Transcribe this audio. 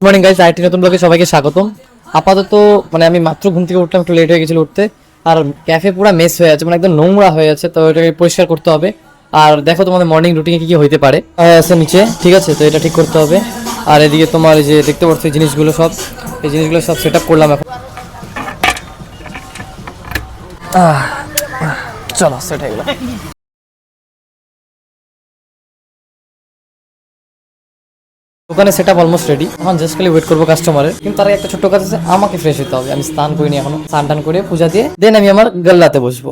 Morning guys, IT নতুন ব্লগে সবাইকে স্বাগতম। আপাতত মানে আমি মাত্র ঘুম থেকে উঠলাম, একটু লেট হয়ে গেছিল উঠতে। আর ক্যাফে পুরো মেস হয়ে আছে, মানে একদম নোংরা হয়ে আছে, তো এটাকে পরিষ্কার করতে হবে। আর দেখো তোমাদের মর্নিং রুটিনে কি কি হইতে পারে আছে নিচে, ঠিক আছে? তো এটা ঠিক করতে হবে। আর এদিকে তোমার এই যে দেখতে পাচ্ছ এই জিনিসগুলো সব, এই জিনিসগুলো সব সেট আপ করলাম এখন। চলো সেট হয়ে গেল। দোকানে সেট আপ অলমোস্ট রেডি, এখন জাস্ট খালি ওয়েট করবো কাস্টমারের। কিন্তু তার আগে একটা ছোট্ট কাজ আছে, আমাকে ফ্রেশ হতে হবে। আমি স্নান করিনি এখনো, স্নান টান করে পূজা দিয়ে দেন আমি আমার গল্লাতে বসবো।